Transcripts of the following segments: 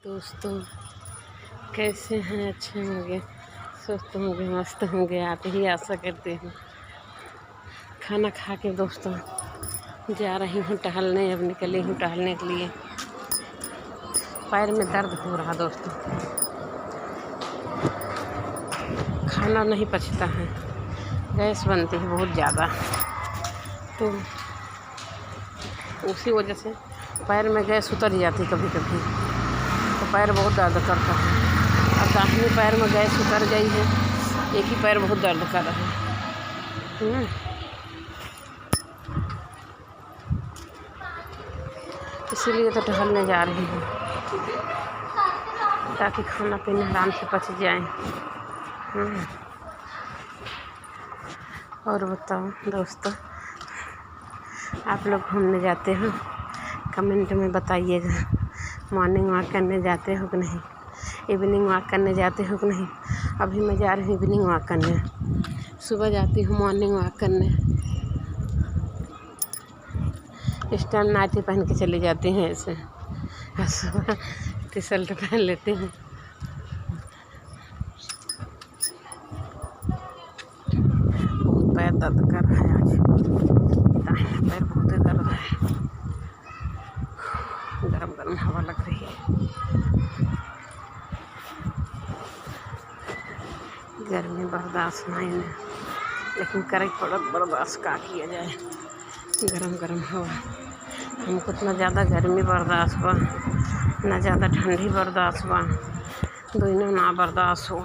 दोस्तों कैसे हैं? अच्छे होंगे, स्वस्थ होंगे, मस्त होंगे। आप ही आशा करते हैं। खाना खा के दोस्तों जा रही हूँ टहलने। अब निकली हूँ टहलने के लिए। पैर में दर्द हो रहा दोस्तों। खाना नहीं पचता है, गैस बनती है बहुत ज़्यादा, तो उसी वजह से पैर में गैस उतर जाती कभी कभी, तो पैर बहुत दर्द करता है। अब दाहिने पैर में गैस उतर गई है, एक ही पैर बहुत दर्द कर रहा है। इसीलिए तो टहलने जा रही हूँ, ताकि खाना पीना आराम से पच जाए। और बताओ दोस्तों, आप लोग घूमने जाते हो? कमेंट में बताइएगा। मॉर्निंग वॉक करने जाते हो कि नहीं? इवनिंग वॉक करने जाते हो कि नहीं? अभी मैं जा रही हूँ इवनिंग वॉक करने। सुबह जाती हूँ मॉर्निंग वॉक करने। इस टाइम नाइटी पहन के चली जाती हैं ऐसे, सुबह टी शर्ट पहन लेती हूँ। बहुत पैर दर्द कर रहा है आज, दाहिना पैर बहुत दर्द है। गरम गरम हवा लग रही है। गर्मी बर्दाश्त नहीं है, लेकिन करे पड़त बर्दाश्त का किया जाए। गरम गरम हवा, हमको इतना ज़्यादा गर्मी बर्दाश्त हुआ, ना ज़्यादा ठंडी बर्दाश्त हुआ, दोनों ना बर्दाश्त हो।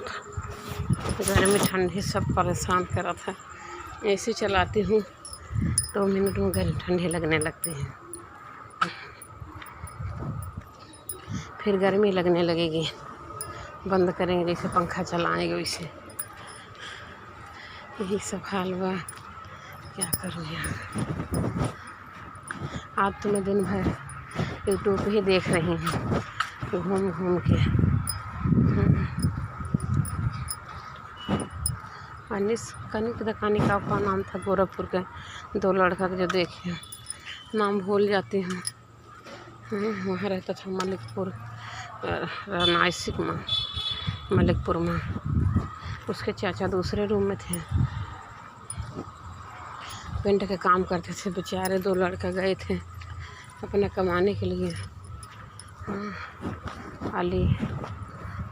गर्मी ठंडी सब परेशान करा था। ऐसे चलाती हूँ 2 मिनट में गर्मी ठंडी लगने लगती है, फिर गर्मी लगने लगेगी। बंद करेंगे जैसे पंखा चलाएंगे वैसे। यही सब हाल हुआ, क्या करूँ यार। आज तो मैं दिन भर यूट्यूब ही देख रही हूँ घूम घूम के। अनिस कनिक दकानी का नाम था, गोरखपुर का 2 लड़का का, जो देखे नाम भूल जाती हूँ। वहाँ रहता था मलिकपुर, नासिक में, मलिकपुर में। उसके चाचा दूसरे रूम में थे, पेंट का काम करते थे बेचारे। 2 लड़का गए थे अपना कमाने के लिए। अली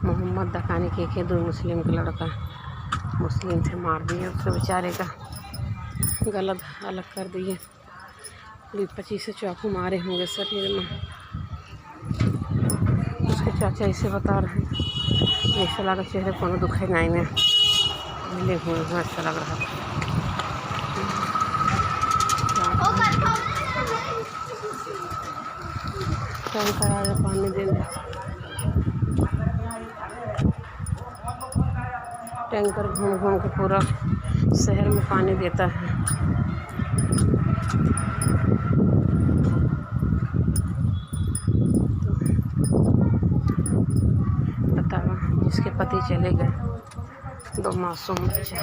मोहम्मद दकानी के 2 मुस्लिम का लड़का, मुस्लिम थे, मार दिए उसके बेचारे का, गलत अलग कर दिए। 25 से चाकू मारे होंगे शरीर में। उसके चाचा ऐसे बता रहे हैं, जैसे लगा चेहरे को दुखे नहीं में मिले हुए हैं, ऐसा लग रहा था। टैंकर आया पानी देने, टैंकर घूम घूम के पूरा शहर में पानी देता है। बताओ, जिसके पति चले गए, 2 मासूम बच्चे,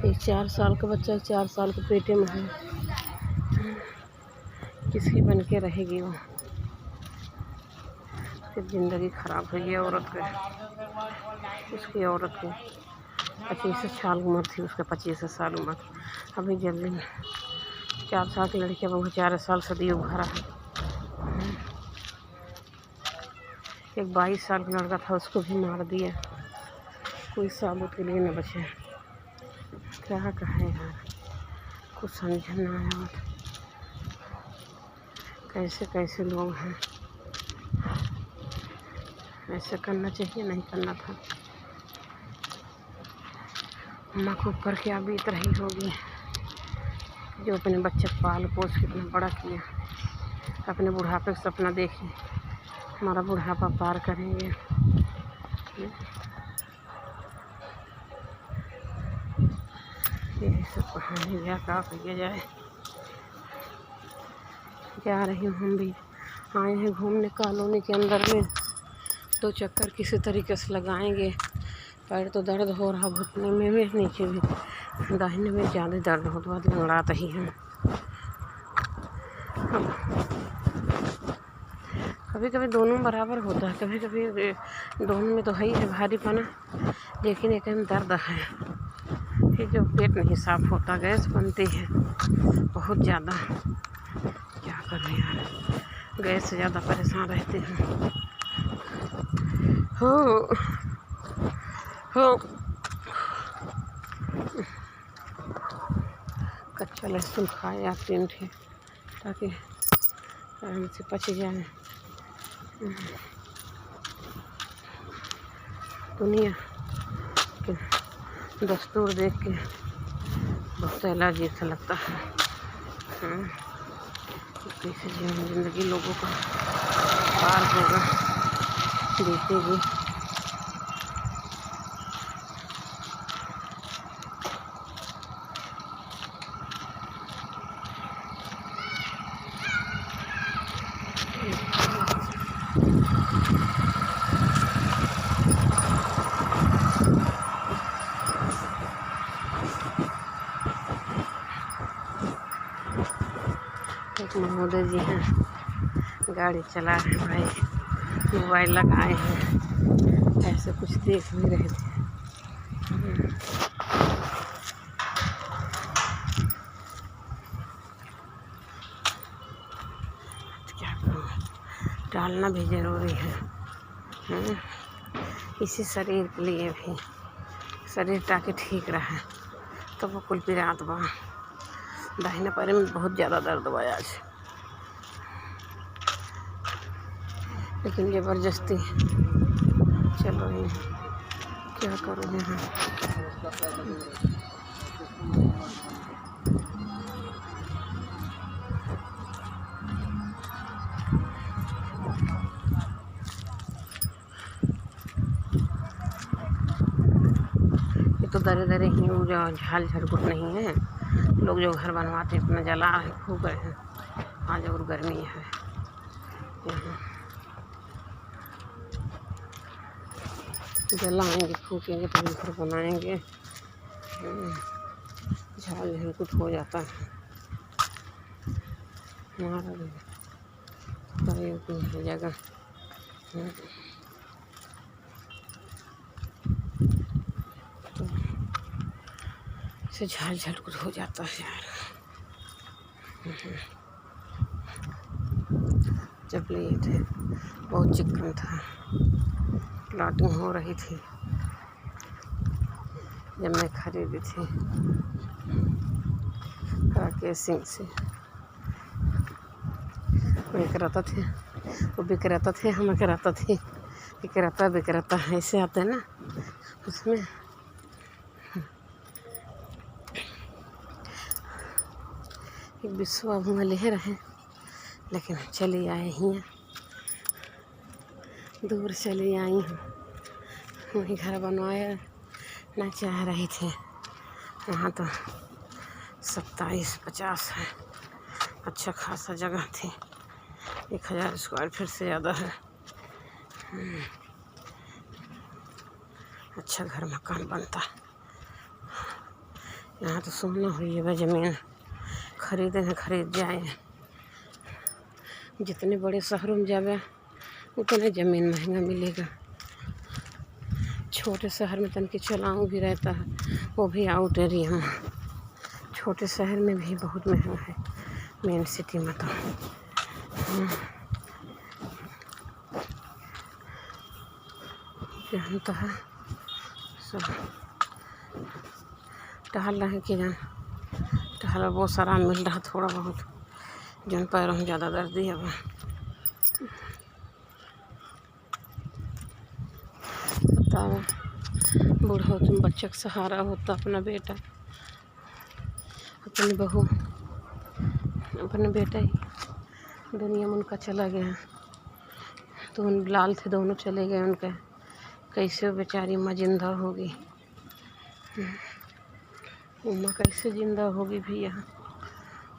एक 4 साल का बच्चा 4 साल के पेटे में है। किसकी बन के रहेगी वो? ज़िंदगी ख़राब हुई है औरत की। उसकी औरत की 25 साल उम्र थी, उसके 25 साल उम्र। अभी जल्दी 4 साल की लड़की, अब 4 साल से दी उभरा है। एक 22 साल का लड़का था, उसको भी मार दिया। कोई साबुत के लिए न बचे। क्या कहें यार, कुछ समझ न आया। कैसे कैसे लोग हैं, ऐसे करना चाहिए, नहीं करना था। माँ के ऊपर क्या बीत रही होगी, जो अपने बच्चे पाल पोस के इतना बड़ा किया। अपने बुढ़ापे का सपना देखे, हमारा बुढ़ापा पार करेंगे। यही सब कहानी, क्या किया जाए। जा रही हूँ, हम भी आए हैं घूमने कॉलोनी के अंदर में। 2 चक्कर किसी तरीके से लगाएंगे। पैर तो दर्द हो रहा, घुटने में भी, नीचे भी, दाहिने में ज़्यादा दर्द हो, तो लंगड़ाता ही है। कभी कभी दोनों बराबर होता है, कभी कभी दोनों में तो है ही है भारीपना, लेकिन एक में दर्द है कि जो पेट नहीं साफ होता, गैस बनती है बहुत ज़्यादा। क्या करें यार, गैस से ज़्यादा परेशान रहते हैं। हो कच्चा लहसुन खाए या 3 ठे, ताकि आराम से पच जाए। दुनिया के दस्तूर देख के बहुत एलर्जी सा लगता है। कैसे जीवन जिंदगी लोगों का पार होगा, बीतेगी। एक महोदय जी हैं, गाड़ी चला रहे हैं भाई, मोबाइल लगाए हैं, ऐसे कुछ देख भी रहे थे। क्या करूँ, डालना भी ज़रूरी है। इसी शरीर के लिए भी, शरीर ताकि ठीक रहे। तो वो कुल भी रात बा दाहिने पैर में बहुत ज़्यादा दर्द हुआ आज, लेकिन ज़बरदस्ती चलो ही, क्या करूँ यहाँ। ये तो दरे दरे ही झाल झटकुट नहीं है। लोग जो घर बनवाते हैं अपना जला रहे, फूक रहे हैं। आज और गर्मी है यहाँ, जलाएंगे फूकेंगे तो घर बनाएंगे। झाल झटकुट हो जाता है हमारा भी जगह। से झाल झटकुट हो जाता है यार। जब लिए थे बहुत चिकन था, प्लॉटिंग हो रही थी जब मैं खरीदी थी राकेश सिंह से। विक्रेता थे, वो विक्रेता थे, हम विक्रेता थे, विक्रेता ऐसे आते हैं ना उसमें। एक विश्वा हुआ ले रहे, लेकिन चली आए ही हैं, दूर चली आई हूँ। वहीं घर बनवाया ना चाह रही थी, वहाँ तो 27-50 है, अच्छा खासा जगह थी, 1000 स्क्वायर फीट से ज़्यादा है। अच्छा घर मकान बनता, यहाँ तो सोना हुई है ज़मीन, खरीदे हैं खरीद जाए। जितने बड़े शहरों में जावे उतने ज़मीन महंगा मिलेगा। छोटे शहर में तनके चलाऊँ भी रहता है, वो भी आउट एरिया में। छोटे शहर में भी बहुत महंगा है, मेन सिटी में तो। जानता है सब टहल रहे कि जान टहल, बहुत सारा मिल रहा थोड़ा बहुत, जन पैरों में ज़्यादा दर्द है। अब बताओ, बूढ़ा तुम बच्चे का सहारा होता, अपना बेटा, अपनी बहू, अपने बेटा ही दुनिया में उनका चला गया। तो उन लाल थे, दोनों चले गए उनके, कैसे बेचारी माँ जिंदा होगी, वो माँ कैसे जिंदा होगी भी। यहाँ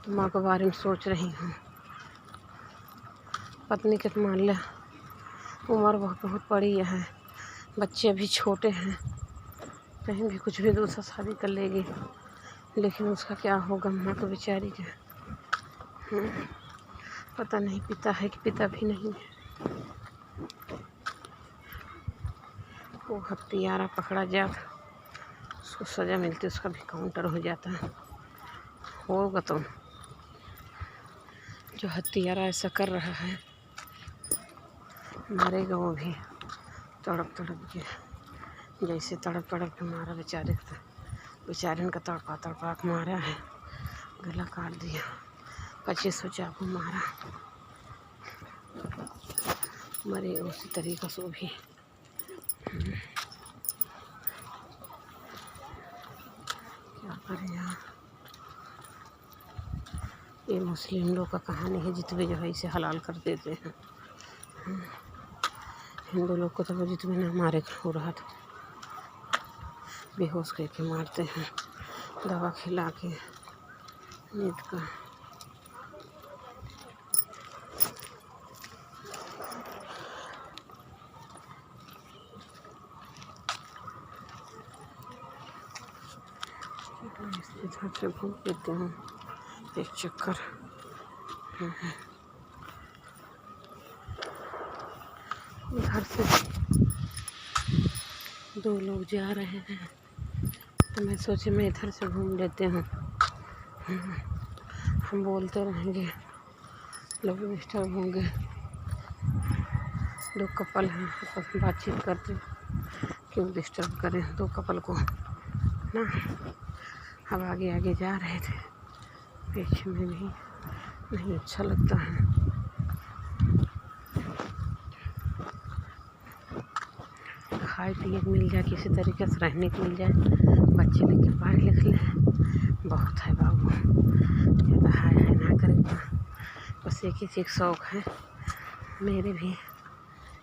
तो माँ के बारे में सोच रही हूँ। पत्नी के तो मान ले उम्र बहुत बड़ी है, बच्चे भी छोटे हैं, कहीं भी कुछ भी दूसरा शादी कर लेगी, लेकिन उसका क्या होगा माँ को बेचारी का। पता नहीं पिता है कि पिता भी नहीं है। वो हत्यारा पकड़ा जाता, उसको सज़ा मिलती, उसका भी काउंटर हो जाता है। होगा तो जो हत्यारा ऐसा कर रहा है मारेगा वो भी तड़प तड़प के, जैसे तड़प तड़प के मारा बेचारे का तड़पा तड़पा के मारा है, गला काट दिया, 25 चाकू मारा, मरे उसी तरीक़े से भी। क्या करें यार, ये मुस्लिम लोग का कहानी है, जितने जो है इसे हलाल कर देते हैं। हिंदू लोग को तो वो जितने ना मारे हो रहा था, बेहोश करके मारते हैं, दवा खिला के नींद का। इधर से घूम लेती हूँ एक चक्कर। उधर से 2 लोग जा रहे हैं तो मैं सोचे मैं इधर से घूम लेते हूँ। हम बोलते रहेंगे, लोग डिस्टर्ब होंगे, 2 कपल हैं आपस में बातचीत करते, क्यों डिस्टर्ब करें 2 कपल को ना। अब आगे आगे जा रहे थे, पीछे में भी नहीं अच्छा लगता है। खाए पिए मिल जाए, किसी तरीके से रहने को मिल जाए, बच्चे लेके पढ़ लिख लें, बहुत है बाबू, ज़्यादा हाय हाय ना करें। बस एक ही चीज़ शौक़ है मेरे भी,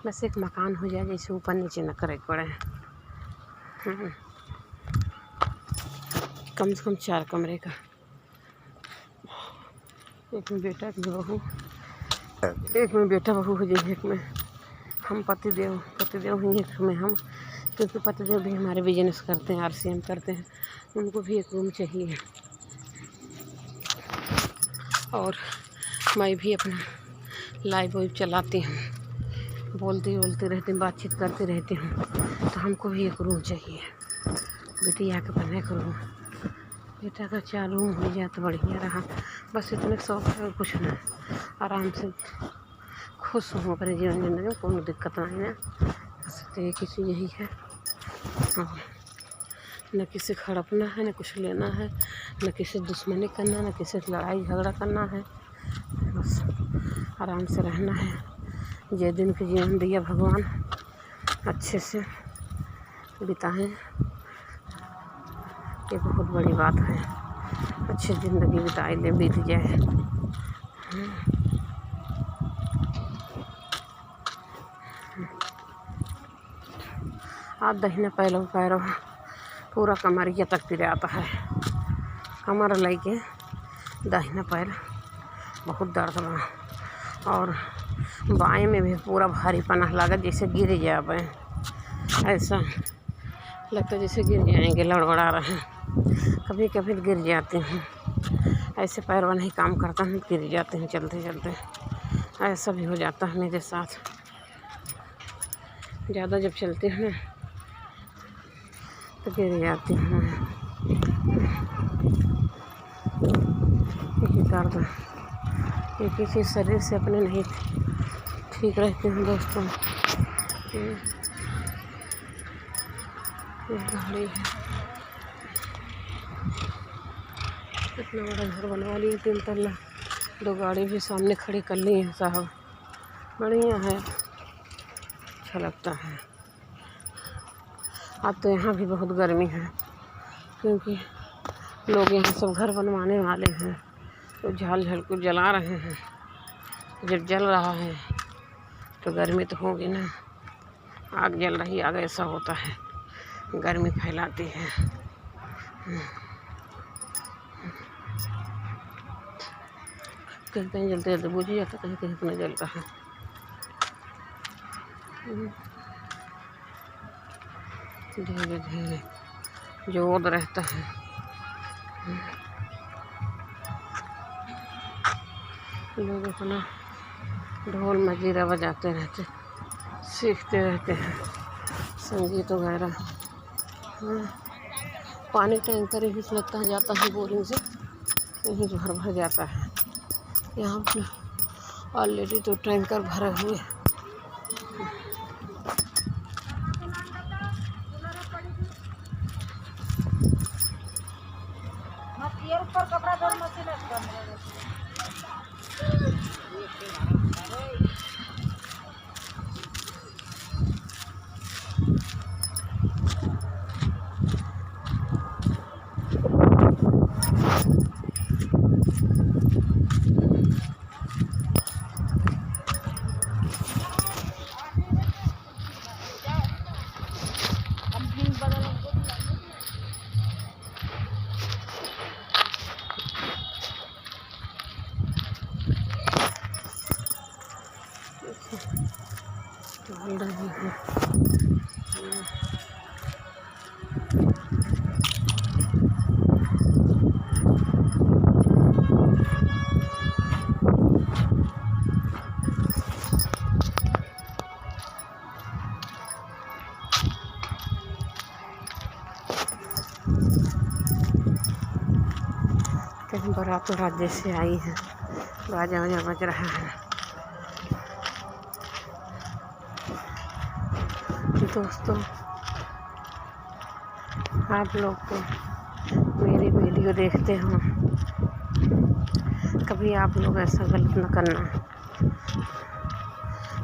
बस एक मकान हो जाए जैसे ऊपर नीचे न करे पड़े। कम से कम 4 कमरे का, एक में बेटा एक में बहू, एक में बेटा बहू हो जाए, एक में हम पति देव हैं, एक में हम, क्योंकि पति देव भी हमारे बिजनेस करते हैं, RCM करते हैं, उनको भी एक रूम चाहिए। और मैं भी अपना लाइव वाइव चलाती हूँ, बोलती रहती हूँ, बातचीत करती रहती हूँ, तो हमको भी एक रूम चाहिए। बिटिया के बने एक रूम, बेटा का 4 रूम हो जाए तो बढ़िया रहा। बस इतने शौक़ है और कुछ नहीं, आराम से खुश हूँ अपने जीवन ज़िंदगी में, कोई दिक्कत नहीं है। बस एक ही चीज़ यही है, न किसी से हड़पना है, न कुछ लेना है, न किसी दुश्मनी करना, न किसी से लड़ाई झगड़ा करना है। बस आराम से रहना है। जे दिन के जीवन दिया भगवान, अच्छे से बिताएं, ये बहुत बड़ी बात है। अच्छी ज़िंदगी बिताई ले, बीत जाए। आप दहिना पैरों पूरा कमरिया तक पिराता है, कमर लेके दाहिना पैर बहुत दर्द बा, और बाएं में भी पूरा भारीपना लागत जैसे गिर जाए, ऐसा लगता जैसे गिर जाएंगे, लड़बड़ा रहे हैं। कभी कभी गिर जाती हूँ, ऐसे पैरवा नहीं काम करता है, गिर जाते हैं चलते चलते, ऐसा भी हो जाता है मेरे साथ। ज़्यादा जब चलती हूँ तो गिर जाती हूँ। यही दर्द, एक ही चीज़ शरीर से अपने नहीं ठीक रहती हूँ दोस्तों। ये गाड़ी है, इतना बड़ा घर बनवा लिए 3 तल्ला, 2 गाड़ी भी सामने खड़ी कर ली हैं साहब, बढ़िया है, अच्छा लगता है। अब तो यहाँ भी बहुत गर्मी है, क्योंकि लोग यहाँ सब घर बनवाने वाले हैं, तो झाल को जला रहे हैं। जब जल रहा है तो गर्मी तो होगी ना, आग जल रही, आग ऐसा होता है, गर्मी फैलाती है। कहीं कहीं जलते जलते बुझ जाता, कहीं कहीं इतना जलता है। धीरे धीरे जोर रहता है। लोग अपना ढोल मजीरा बजाते रहते, सीखते रहते हैं, संगीत वगैरह। पानी टैंकर ही लगता है जाता है बोरिंग से, यहीं भर भर जाता है। यहाँ पे ऑलरेडी तो टैंकर भरे हुए। कहीं बारात राज्य से आई है, बाजा वाजा बज रहा है। दोस्तों, आप लोग तो मेरी वीडियो देखते हो, कभी आप लोग ऐसा गलत न करना,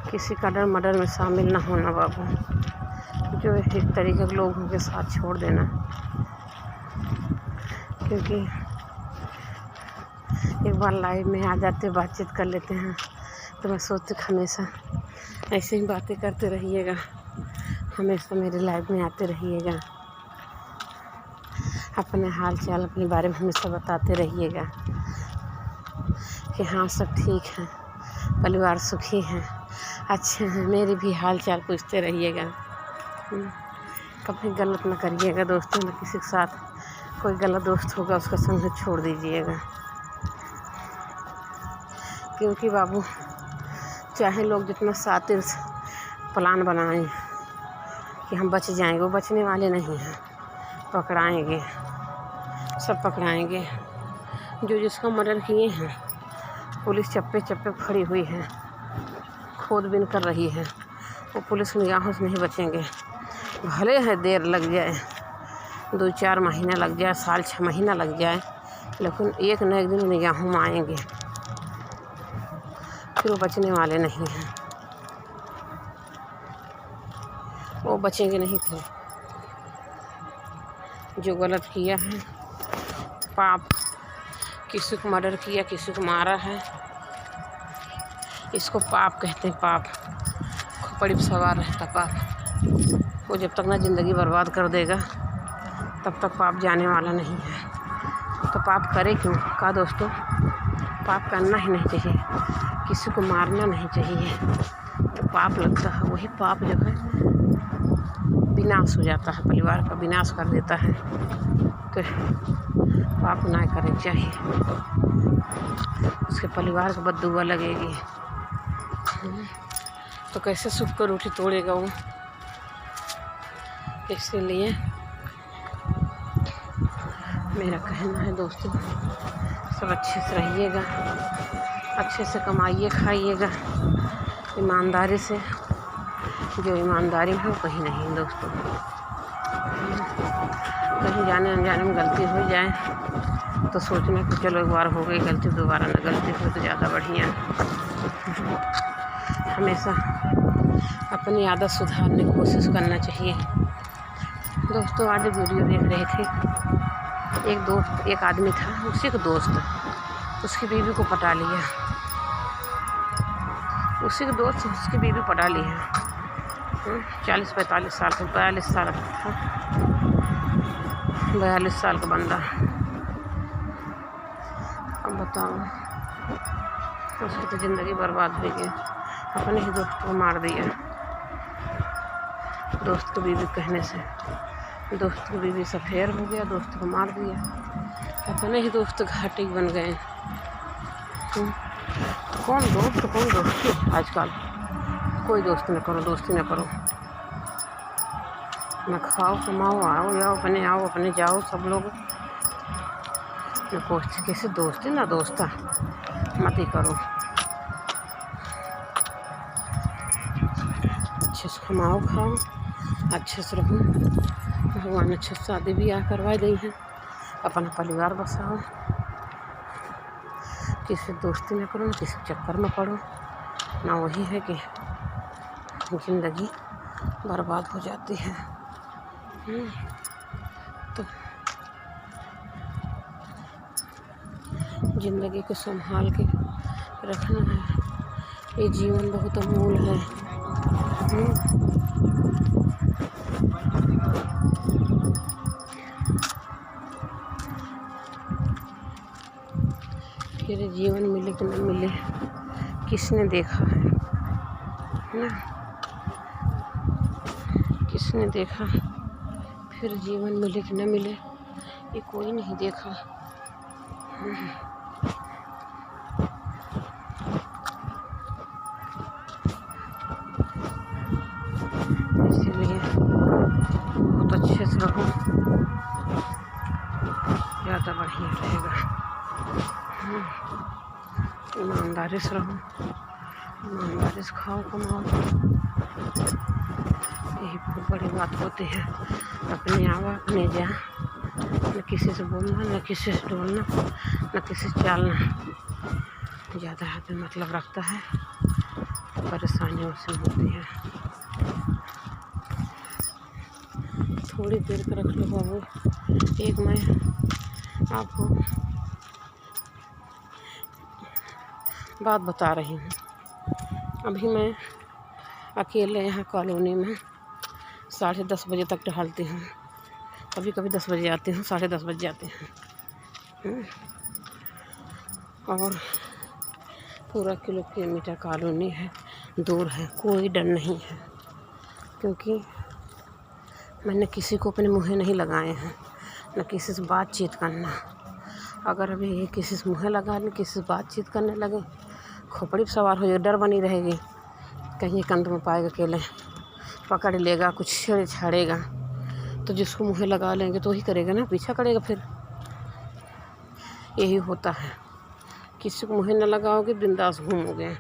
किसी कदर मर्डर में शामिल ना होना बाबू। जो इस तरीके के लोगों के साथ छोड़ देना, क्योंकि एक बार लाइव में आ जाते, बातचीत कर लेते हैं, तो मैं सोचती हमेशा ऐसे ही बातें करते रहिएगा, हमेशा मेरे लाइव में आते रहिएगा, अपने हाल चाल अपने बारे में हमेशा बताते रहिएगा कि हाँ सब ठीक है, परिवार सुखी है, अच्छे हैं। मेरी भी हाल चाल पूछते रहिएगा। कभी गलत ना करिएगा दोस्तों, ना किसी के साथ कोई गलत दोस्त होगा उसका संग छोड़ दीजिएगा, क्योंकि बाबू चाहे लोग जितना शातिर प्लान बनाएं कि हम बच जाएंगे, वो बचने वाले नहीं हैं। पकड़ाएंगे, सब पकड़ाएंगे। जो जिसका मर्डर किए हैं, पुलिस चप्पे चप्पे खड़ी हुई है, खोदबीन कर रही है, वो पुलिस निगाहों से नहीं बचेंगे। भले है देर लग जाए, 2-4 महीना लग जाए, साल 6 महीना लग जाए, लेकिन एक न एक दिन निगाहों में आएंगे, फिर वो बचने वाले नहीं हैं, वो बचेंगे नहीं फिर। जो गलत किया है, पाप, किसी को मर्डर किया, किसी को मारा है, इसको पाप कहते हैं। पाप खोपड़ी पे सवार रहता पाप। वो जब तक ना ज़िंदगी बर्बाद कर देगा, तब तक पाप जाने वाला नहीं है। तो पाप करे क्यों? का दोस्तों, पाप करना ही नहीं चाहिए, किसी को मारना नहीं चाहिए, तो पाप लगता है। वही पाप जो है विनाश हो जाता है, परिवार का विनाश कर देता है। तो पाप ना करना चाहिए, उसके परिवार को बददुआ लगेगी। तो कैसे सुख कर रोटी तोड़ेगा वो? इसीलिए मेरा कहना है दोस्तों, सब अच्छे से रहिएगा, अच्छे से कमाइए खाइएगा, ईमानदारी से। जो ईमानदारी है वो कहीं नहीं दोस्तों। कहीं जाने अनजाने में गलती हो जाए तो सोचना कि चलो एक बार हो गई गलती, दोबारा ना गलती हो तो ज़्यादा बढ़िया। हमेशा अपनी आदत सुधारने की कोशिश करना चाहिए। दोस्तों, आज वीडियो देख रहे थे, एक आदमी था, उसी का दोस्त उसकी बीवी को पटा लिया, उसी के दोस्त उसकी बीवी पटा ली है। 40-45 साल का, 42 साल का था, 42 साल का बंदा। अब बताओ, उसकी तो ज़िंदगी बर्बाद हो गई, अपने ही दोस्त को मार दिया। दोस्त की बीवी कहने से दोस्त की बीवी से फेर हो गया, दोस्त को मार दिया, अपने ही दोस्त घाटी बन गए। कौन दोस्ती आजकल? कोई दोस्त न करो, दोस्ती न करो। न खाओ कमाओ, आओ जाओ, अपने आओ अपने जाओ, सब लोग न पूछते किसी दोस्ती ना दोस्ता मत ही करो। अच्छे से कमाओ खाओ, अच्छे से रहो। भगवान अच्छे से शादी ब्याह करवा दी है, अपना परिवार बसाओ। किसी दोस्ती में करो, किसी चक्कर में पड़ो ना। वही है कि ज़िंदगी बर्बाद हो जाती है। तो ज़िंदगी को संभाल के रखना है। ये जीवन बहुत अमूल है। फिर जीवन मिले कि न मिले किसने देखा है ना, किसने देखा। फिर जीवन मिले कि न मिले ये कोई नहीं देखा। इसीलिए बहुत अच्छे से रहो, ज़्यादा बढ़िया रहेगा। ईमानदारी से रहो, ईमानदारी से खाओ कमाओ, यही बहुत बड़ी बात होती है। अपने आवा अपने जा, न किसी से बोलना, न किसी से डोलना, न किसी से चालना। ज़्यादा हाथ में मतलब रखता है तो परेशानियों से होती है। थोड़ी देर का रख लो बाबू। एक मैं आपको बात बता रही हूँ। अभी मैं अकेले यहाँ कॉलोनी में 10:30 बजे तक टहलती हूँ। कभी कभी 10 बजे आती हूँ, 10:30 बजे जाती हूँ। और पूरा किलोमीटर कॉलोनी है, दूर है, कोई डर नहीं है। क्योंकि मैंने किसी को अपने मुँह नहीं लगाए हैं, न किसी से बातचीत करना। अगर अभी ये किसी से मुँह लगा ले, किसी से बातचीत करने लगे, खोपड़ी पर सवार हो जाए, डर बनी रहेगी। कहीं कंध में पाएगा अकेले पकड़ लेगा, कुछ छेड़ छाड़ेगा तो जिसको मुँह लगा लेंगे तो वही करेगा ना, पीछा करेगा। फिर यही होता है, किसी को मुँह न लगाओगे बिंदास घूमोगे,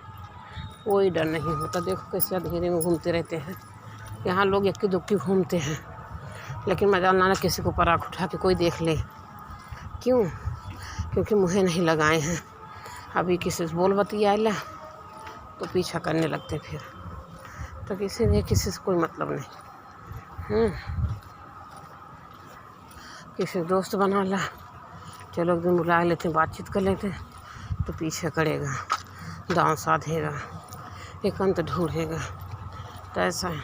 कोई डर नहीं होता। देखो कैसे अंधेरे में घूमते रहते हैं यहाँ लोग, इक्की दुक्की घूमते हैं। लेकिन मजा ना किसी को पराख उठा के कोई देख ले। क्यों? क्योंकि मुँह नहीं लगाए हैं। अभी किसी से बोल बतियाला तो पीछा करने लगते फिर। तो किसी से कोई मतलब नहीं। किसी दोस्त बना ला, चलो एक दिन बुला लेते, बातचीत कर लेते, तो पीछे करेगा, दांव साधेगा, एक अंत ढूंढेगा। तो ऐसा है,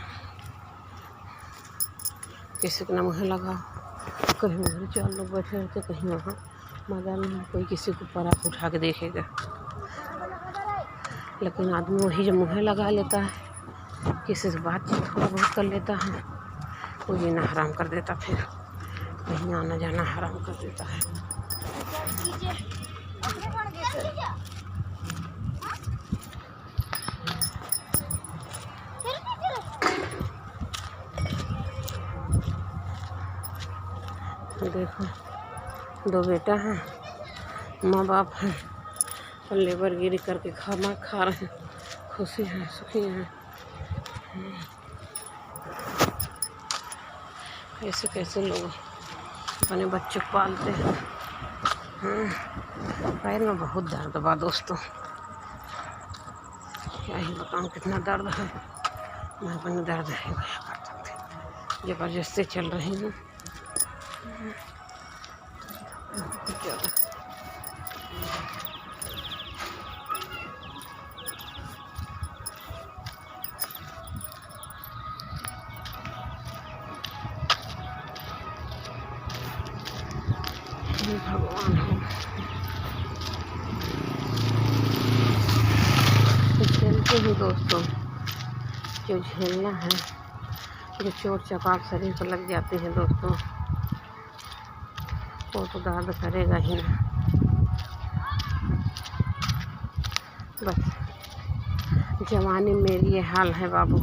किसी के ना मुँह लगाओ। कहीं उधर 4 लोग बैठे रहते, कहीं वहाँ मजा नहीं, कोई किसी को पराख उठा के देखेगा। लेकिन आदमी वही जब मुँह लगा लेता है, किसी से बातचीत थोड़ा बहुत कर लेता है, वो जीना हराम कर देता, फिर कहीं आना जाना हराम कर देता है। देखो 2 बेटा हैं, माँ बाप हैं, और लेबरगिरी करके खाना खा रहे हैं, खुशी हैं, सुखी हैं। कैसे कैसे लोग अपने बच्चे को पालते हैं। पैर में बहुत दर्द बा दोस्तों, क्या ही बताऊँ कितना दर्द है। मैं अपने दर्द नहीं बयां कर सकती, ज़बरदस्ती चल रही हूँ बहुत ज़्यादा। भगवान हो, झेलते ही दोस्तों, जो झेलना है, जो चोट चपाट शरीर पर लग जाती है दोस्तों, वो तो दर्द करेगा ही ना। बस जवानी मेरी ये हाल है बाबू,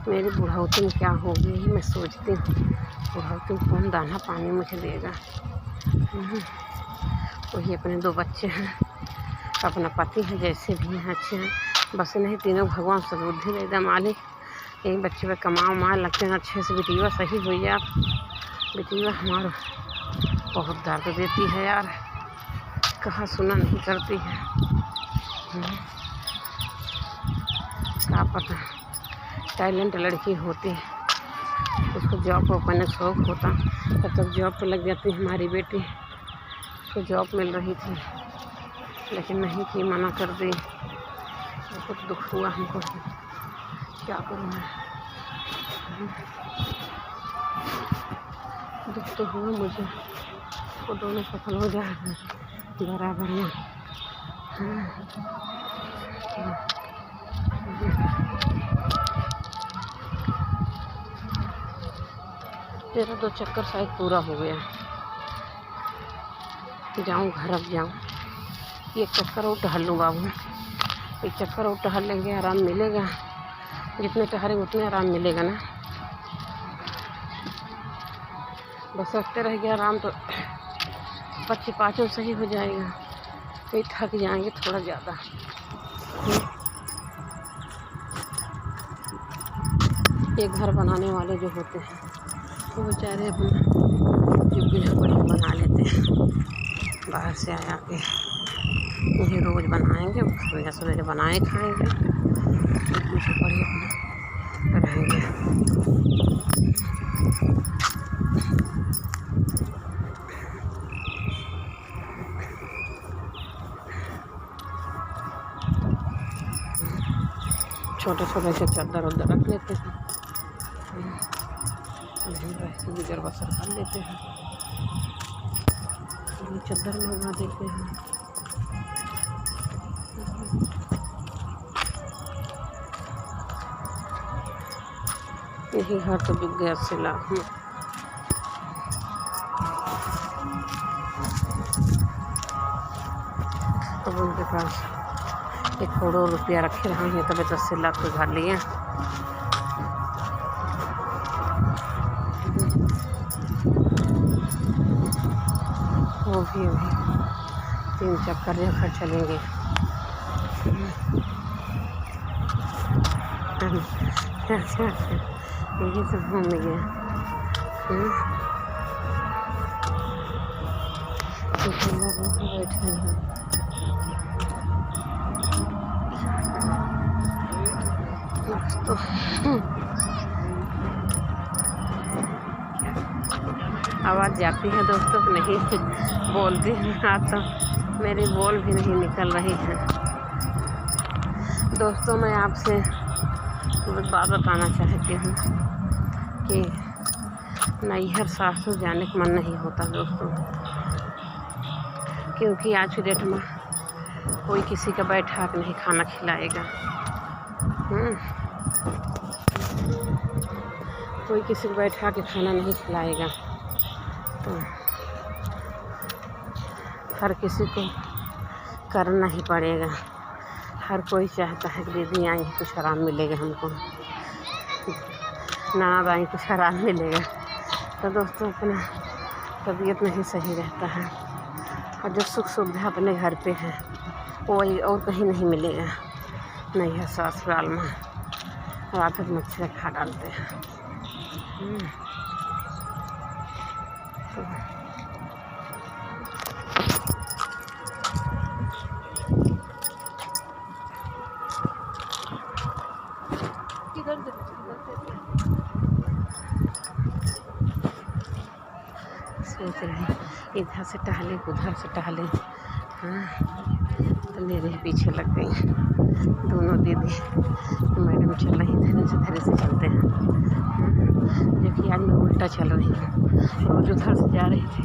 मेरी बुढ़ौती में क्या हो गई है, मैं सोचती हूँ बुढ़ौती में कौन दाना पानी मुझे देगा। वही अपने 2 बच्चे हैं, अपना पति है, जैसे भी हैं अच्छे हैं, बस नहीं तीनों भगवान सब बुद्धि दे दे मालिक। यही बच्चे पे कमा लगते हैं अच्छे से। बिटिया सही हुई यार, बिटिया हमारा बहुत दर्द देती है यार, कहाँ सुना नहीं करती है। क्या पता टैलेंट लड़की होती है, उसको जॉब को अपने शौक होता, तब तक जॉब पे लग जाती हमारी बेटी। उसको जॉब मिल रही थी लेकिन नहीं की, मना कर दी। बहुत दुख हुआ हमको, क्या करूँ मैं। दुख तो हुआ मुझे, वो दोनों सफल हो जाए बराबर में। मेरा 2 चक्कर शायद पूरा हो गया। जाऊँ घर, अब जाऊँ, एक चक्कर और टहल लूँ बाबू, एक चक्कर और टहल लेंगे, आराम मिलेगा। जितने टहलेंगे उतने आराम मिलेगा ना। बस रखते रह गया आराम तो बच्चे पाचन सही हो जाएगा। वही थक जाएंगे थोड़ा ज़्यादा। ये घर बनाने वाले जो होते हैं वो बेचारे अपना झुग्गी झोपड़ी बना लेते हैं, बाहर से आया के यही रोज़ बनाएंगे, सुबह सवेरे बनाए खाएंगे, झुग्गी झोपड़ी अपना रहेंगे। छोटे छोटे से चादर उधर रख लेते हैं, गुजर बसर कर लेते हैं, चादर मंगा देते हैं। यही घर तो बिक गया 80 लाख में। अब उनके पास 1 करोड़ रुपया रखे रहे हैं, तब 80 लाख के घर लिए। वो भी 3 चक्कर लेकर चलेंगे। यही सब घूम गया। बैठे हैं तो आवाज़ जाती है दोस्तों, नहीं बोलती हूँ तो मेरी बोल भी नहीं निकल रही है। दोस्तों मैं आपसे बात बताना चाहती हूँ कि नैहर सासुर जाने का मन नहीं होता दोस्तों, क्योंकि आज की डेट में कोई किसी का बैठा के नहीं खाना खिलाएगा। कोई किसी को बैठा के खाना नहीं खिलाएगा, तो हर किसी को करना ही पड़ेगा। हर कोई चाहता है कि दीदी आई कुछ आराम मिलेगा हमको, ननद आई कुछ आराम मिलेगा। तो दोस्तों अपना तबीयत नहीं सही रहता है, और जो सुख सुविधा अपने घर पे है वो और कहीं नहीं मिलेगा। नैहर ससुराल में रात भर मच्छर खा डालते हैं। सोच रहे इधर से टहले उधर से टहले, तो मेरे पीछे लग गई दोनों दीदी। मैडम चल रही धीरे से चलते हैं, जबकि आज मैं उल्टा चल रही हूँ। रोज उधर से जा रही थी,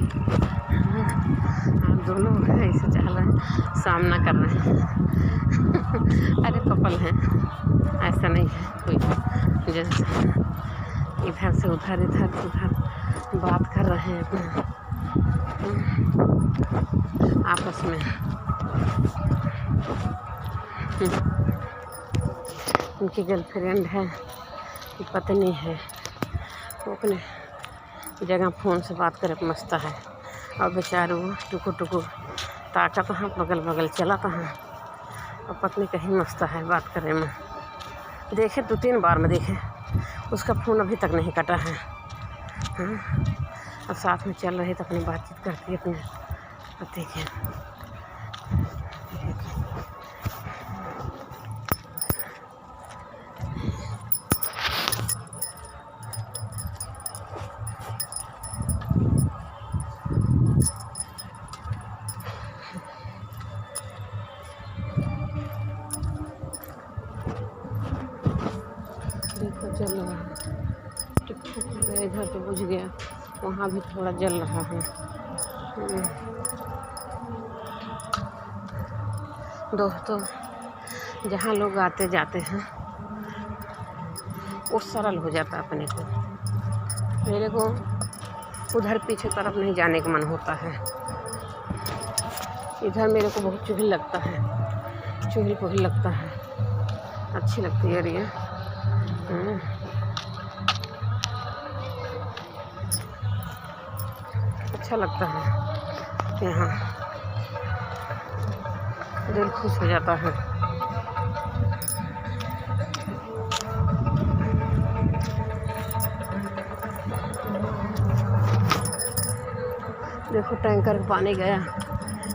दोनों ऐसे चल रहे हैं, सामना कर रहे हैं। अरे कपल हैं, ऐसा नहीं है कोई, जैसे इधर से उधर इधर से उधर बात कर रहे हैं अपना आपस में। उनकी गर्लफ्रेंड है, उसकी पत्नी है, वो अपने जगह फ़ोन से बात करे मस्ता है, और बेचारू टुकुर टुकुर ताकत हाँ बगल बगल चला हाँ, और पत्नी कहीं मस्ता है बात करे में। देखे 2-3 बार में देखे, उसका फ़ोन अभी तक नहीं कटा है। हाँ, और साथ में चल रही तो अपनी बातचीत करती है अपने पति के। देखो जल रहा है, इधर तो बुझ गया, वहाँ भी थोड़ा जल रहा है। दोस्तों, जहाँ लोग आते जाते हैं वो सरल हो जाता अपने को। मेरे को उधर पीछे तरफ नहीं जाने का मन होता है, इधर मेरे को बहुत चुभिल लगता है, चुभिल पुहिल लगता है, अच्छी लगती है ये। अच्छा लगता है यहाँ, दिल खुश हो जाता है। देखो टैंकर का पानी गया,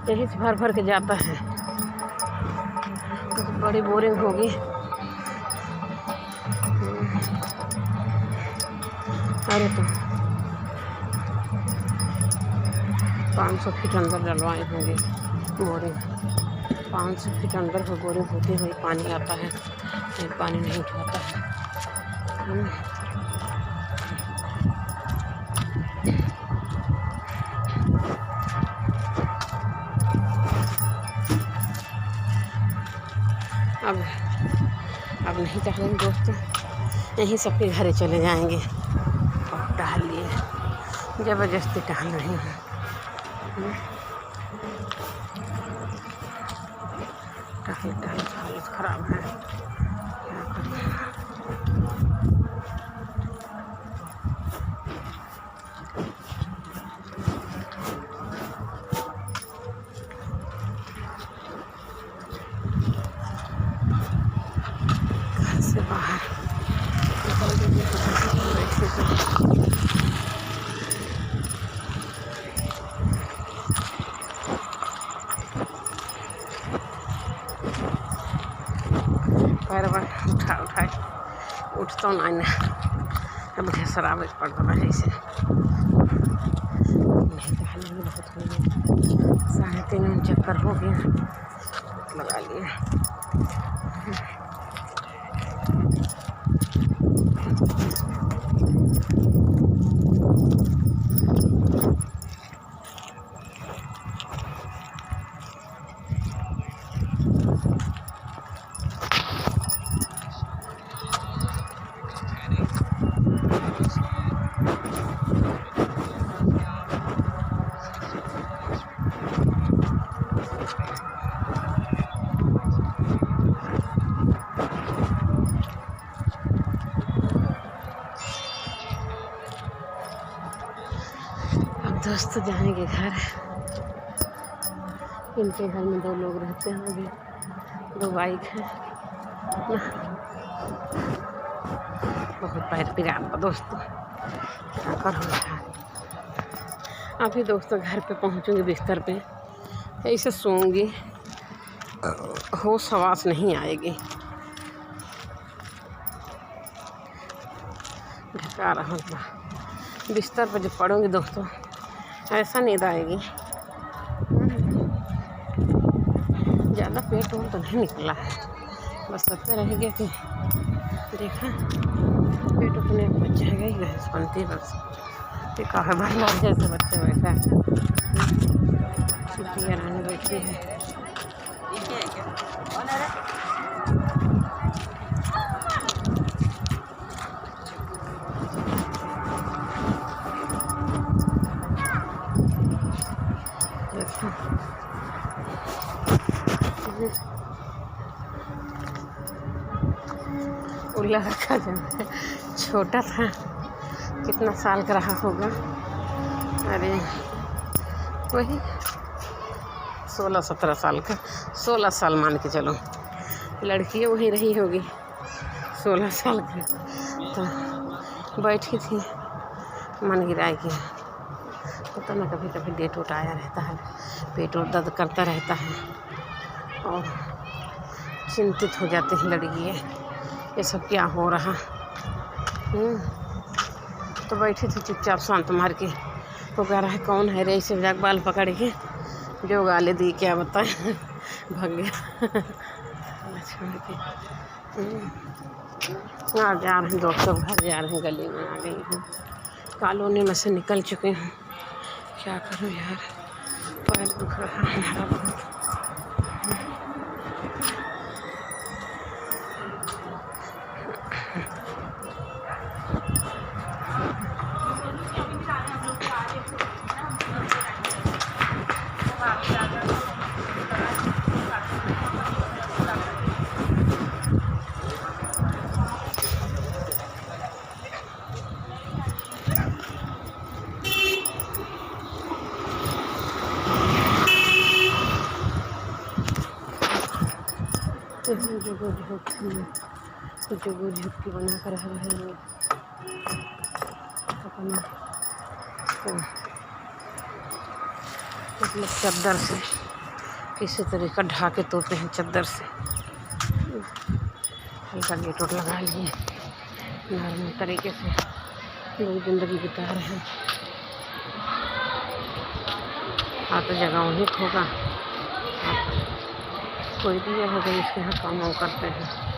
यही से भर भर के जाता है। तो बड़ी बोरिंग होगी। अरे तो 500 फीट अंदर डलवाए होंगे बोरिंग, 500 फीट अंदर को बोरिंग होते हुए पानी आता है, पानी नहीं उठाता है। अब नहीं चाहेंगे दोस्तों, यहीं सबके घरे चले जाएंगे और टहल लिए, ज़बरदस्ती टहल रही हूँ। टहल हालत ख़राब है, क्या करूँ। घर से बाहर पैर उठाए उठता नहीं ना, अब शराब पड़ता है ऐसे नहीं। टहलने में बहुत हो गया, 3.5 चक्कर हो गया, लगा लिए। दोस्त जाएंगे घर, इनके घर में 2 लोग रहते हैं, अभी 2 बाइक हैं। बहुत पैर पिराता दोस्तों, क्या करूँ। अभी दोस्तों घर पे पहुँचूँगी, बिस्तर पे ऐसे सोऊंगी, होश हवास नहीं आएगी, ढका रहा बिस्तर पर जब पड़ूँगी दोस्तों, ऐसा नींद आएगी। ज़्यादा पेट तो नहीं निकला है, बस सोचते रहेंगे कि देखा पेट अपने बच जाएगा ही, गैस बनती बस टिका है भरना जैसे बच्चे बैठा है। छुट्टियाँ रानी बैठी है। उल्ला रखा जाए छोटा था, कितना साल का रहा होगा, अरे वही 16-17 साल का, 16 साल मान के चलो। लड़की वही रही होगी 16 साल की। तो बैठी थी मन गिराए की, पता ना कभी कभी डेट उठ आया रहता है, पेट और दर्द करता रहता है और चिंतित हो जाते हैं लड़की ये सब क्या हो रहा। तो बैठी थी चुपचाप शांत मार के, वो कह रहा है कौन है रे, ऐसे जाग बाल पकड़ के जो गाले दी क्या बताए भाग गया छोड़ के। जा रहे हैं दोस्त सब घर जा रहे हैं, गली में आ गई हूँ, कॉलोनी में से निकल चुके हैं। क्या करूँ यार, पैर दुख रहा है हमारा बहुत। जो झुक्की बना कर रह रहे हैं अपना, तो मतलब चद्दर से किसी तरीका ढाके तोड़ते हैं, चद्दर से हल्का गेट वोट लगा लिए, नॉर्मल तरीके से लोग ज़िंदगी बिता रहे हैं। हाँ तो जगह वहीं होगा, कोई भी हो गई इसके यहाँ काम वाम करते हैं।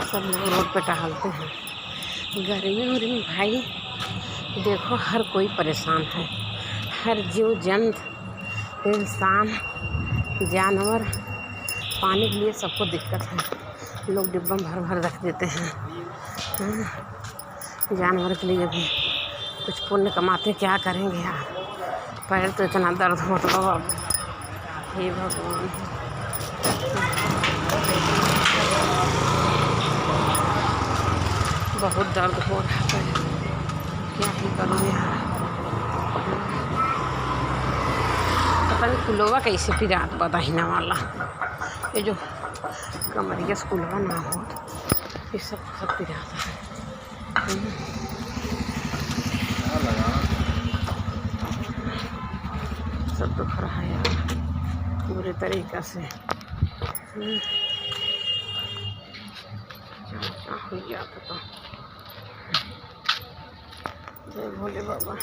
सब लोग रोड पे टहलते हैं, गर्मी में भाई देखो हर कोई परेशान है, हर जीव जंतु, इंसान, जानवर, पानी के लिए सबको दिक्कत है। लोग डिब्बा में भर रख देते हैं। जानवर के लिए भी कुछ पुण्य कमाते क्या करेंगे यार, पैर तो इतना दर्द होता है अब, हे भगवान। बहुत दर्द हो रहा है, क्या ही करूँ यार। पता नहीं खुलवा कैसे फिर रात बदाहिना वाला, ये जो कमरिया स्कूलवा ना हो, ये सब फिर आता है। सब दुख रहा है यार बुरे तरीक़ा से। हो गया तो जय भोले बाबा।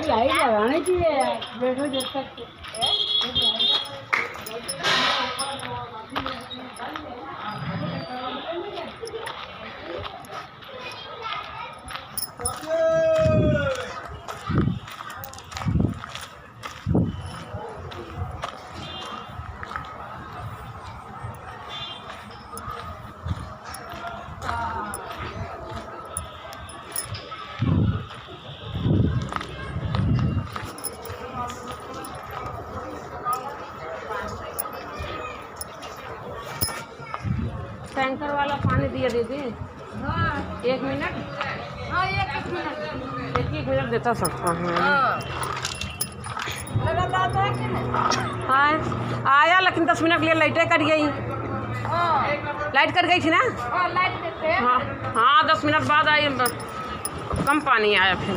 लाइट लगानी चाहिए, बैठो जब तक। दिया दीदी। हाँ 1 मिनट। हाँ 1 मिनट 1 मिनट देता सबको। हाँ लगा है कि नहीं? हाँ आया, लेकिन 10 मिनट के लिए लाइटें कट गई। हाँ लाइट कट गई थी ना। हाँ लाइट देते हैं। हाँ हाँ 10 मिनट बाद आई, कम पानी आया फिर।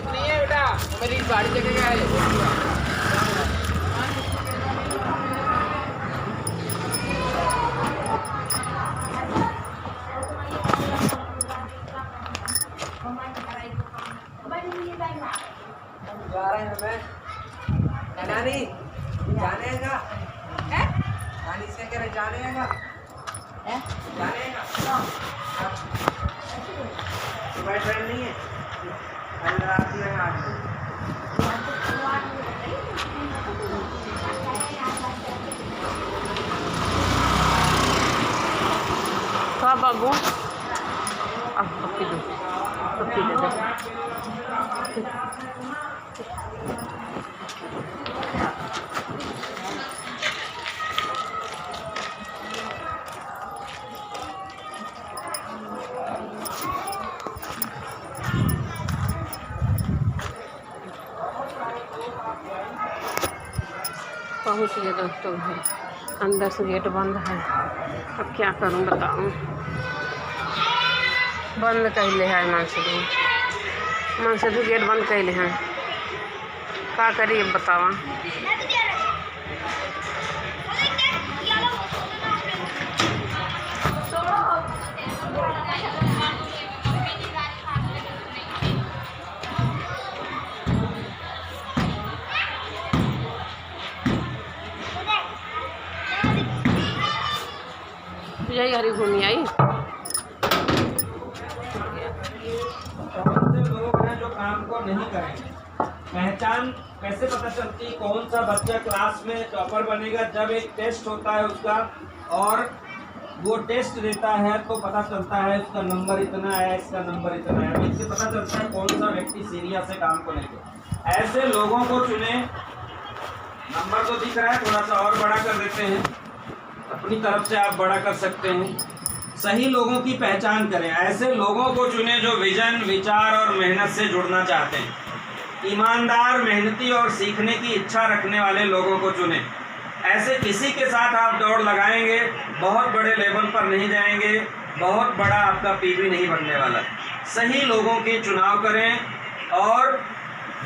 नहीं है बेटा, मेरी गाड़ी जगह है। जा रहे हैं मैं नानी जाने का नानी से कह रहे जाने का जाने का सुबह ट्रेन नहीं है कल रात ही है आज। हाँ बाबू अब पप्पी दो, पप्पी दे दो। पहुँच गए दोस्तों घर, अंदर से गेट बंद है। अब क्या करूं बताऊं, बंद कैले है मन से भी गेट बंद कैले हैं। का करी अब बतावा। यही हरी घूमी आई। लोग हैं जो काम को नहीं करेंगे। पहचान कैसे पता चलती कौन सा बच्चा क्लास में टॉपर बनेगा? जब एक टेस्ट होता है उसका और वो टेस्ट देता है तो पता चलता है उसका नंबर इतना है, इसका नंबर इतना है। इससे पता चलता है कौन सा व्यक्ति सीरियस है काम को लेकर। ऐसे लोगों को चुने। नंबर तो दिख रहा है, थोड़ा सा और बड़ा कर देते हैं, अपनी तरफ से आप बड़ा कर सकते हैं। सही लोगों की पहचान करें। ऐसे लोगों को चुने जो विजन, विचार और मेहनत से जुड़ना चाहते हैं। ईमानदार, मेहनती और सीखने की इच्छा रखने वाले लोगों को चुने। ऐसे किसी के साथ आप दौड़ लगाएंगे, बहुत बड़े लेवल पर नहीं जाएंगे, बहुत बड़ा आपका पीवी नहीं बनने वाला। सही लोगों के चुनाव करें और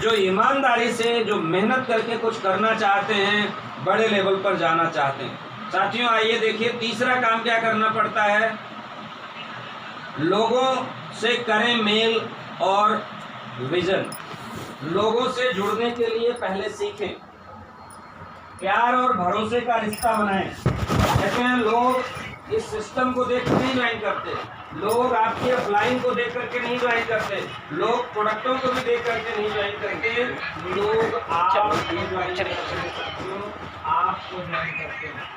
जो ईमानदारी से, जो मेहनत करके कुछ करना चाहते हैं, बड़े लेवल पर जाना चाहते हैं। साथियों आइए देखिए तीसरा काम क्या करना पड़ता है। लोगों से करें मेल और विजन। लोगों से जुड़ने के लिए पहले सीखें, प्यार और भरोसे का रिश्ता बनाएं। कहते हैं लोग इस सिस्टम को देख कर नहीं ज्वाइन करते, लोग आपके अपलाइन को देख करके नहीं ज्वाइन करते, लोग प्रोडक्टों को भी देख करके नहीं ज्वाइन करते, लोग आपको ज्वाइन करते हैं।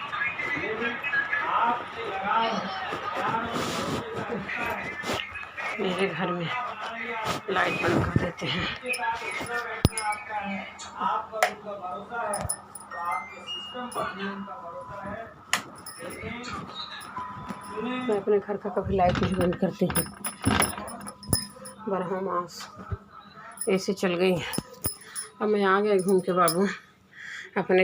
आपसे लगाव मेरे घर में लाइट बंद कर देते हैं। आप पर उनका भरोसा है तो आपके सिस्टम पर भी उनका भरोसा है। मैं अपने घर का कभी लाइट नहीं बंद करती हूँ। 12 मास ऐसे चल गई। अब मैं आ गया घूम के बाबू अपने